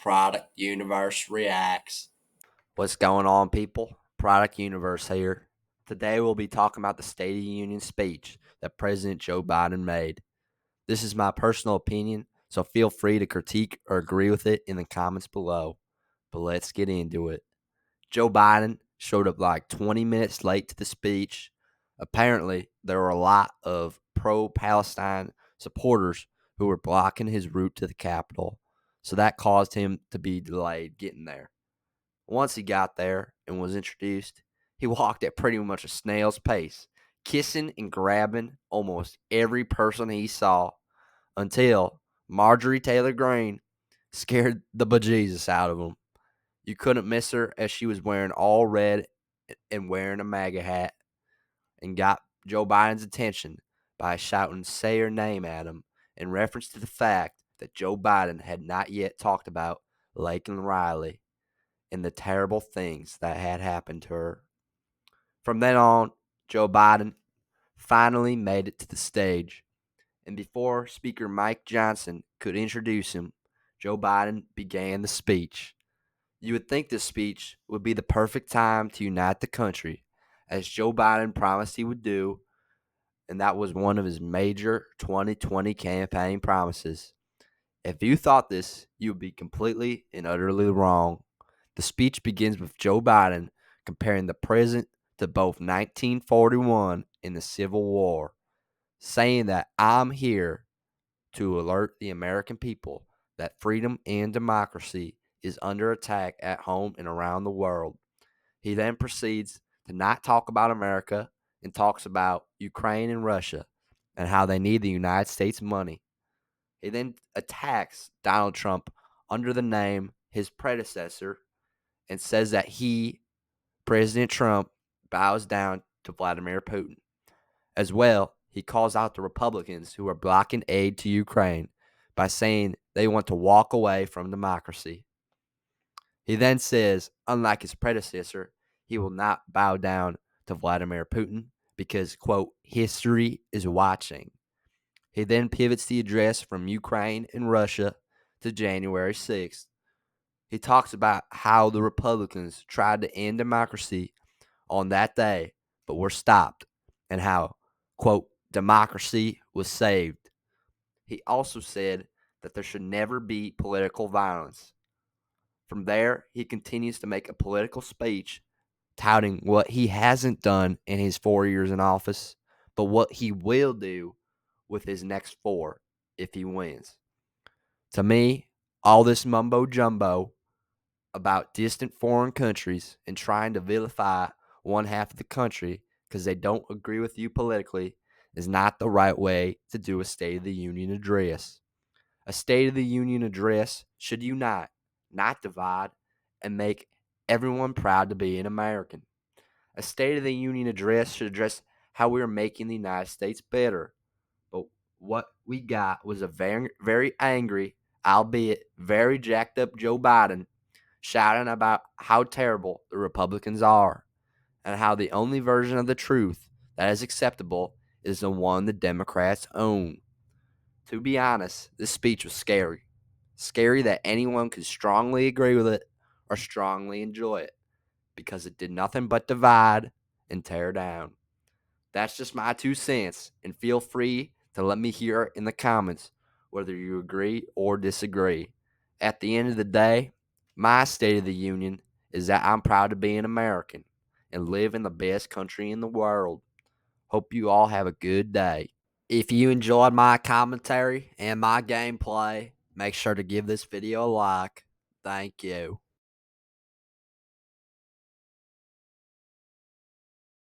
Product Universe Reacts. What's going on, people? Product Universe here. Today we'll be talking about the State of the Union speech that President Joe Biden made. This is my personal opinion, so feel free to critique or agree with it in the comments below. But let's get into it. Joe Biden showed up like 20 minutes late to the speech. Apparently, there were a lot of pro-Palestine supporters who were blocking his route to the Capitol, so that caused him to be delayed getting there. Once he got there and was introduced, he walked at pretty much a snail's pace, kissing and grabbing almost every person he saw until Marjorie Taylor Greene scared the bejesus out of him. You couldn't miss her as she was wearing all red and wearing a MAGA hat and got Joe Biden's attention by shouting "say her name" at him in reference to the fact that Joe Biden had not yet talked about Laken Riley and the terrible things that had happened to her. From then on, Joe Biden finally made it to the stage, and before Speaker Mike Johnson could introduce him, Joe Biden began the speech. You would think this speech would be the perfect time to unite the country, as Joe Biden promised he would do, and that was one of his major 2020 campaign promises. If you thought this, you would be completely and utterly wrong. The speech begins with Joe Biden comparing the present to both 1941 and the Civil War, saying that I'm here to alert the American people that freedom and democracy is under attack at home and around the world. He then proceeds to not talk about America and talks about Ukraine and Russia and how they need the United States money. He then attacks Donald Trump under the name his predecessor and says that he, President Trump, bows down to Vladimir Putin. As well, he calls out the Republicans who are blocking aid to Ukraine by saying they want to walk away from democracy. He then says, unlike his predecessor, he will not bow down to Vladimir Putin because, quote, history is watching. He then pivots the address from Ukraine and Russia to January 6th. He talks about how the Republicans tried to end democracy on that day, but were stopped, and how, quote, democracy was saved. He also said that there should never be political violence. From there, he continues to make a political speech touting what he hasn't done in his 4 years in office, but what he will do with his next 4 if he wins. To me, all this mumbo jumbo about distant foreign countries and trying to vilify one half of the country because they don't agree with you politically is not the right way to do a State of the Union address. A State of the Union address should unite, not divide, and make everyone proud to be an American. A State of the Union address should address how we are making the United States better. But what we got was a very, very angry, albeit very jacked up Joe Biden shouting about how terrible the Republicans are and how the only version of the truth that is acceptable is the one the Democrats own. To be honest, this speech was scary. Scary that anyone could strongly agree with it or strongly enjoy it because it did nothing but divide and tear down. That's just my 2 cents, and feel free to let me hear it in the comments whether you agree or disagree. At the end of the day, my State of the Union is that I'm proud to be an American and live in the best country in the world. Hope you all have a good day. If you enjoyed my commentary and my gameplay, make sure to give this video a like. Thank you.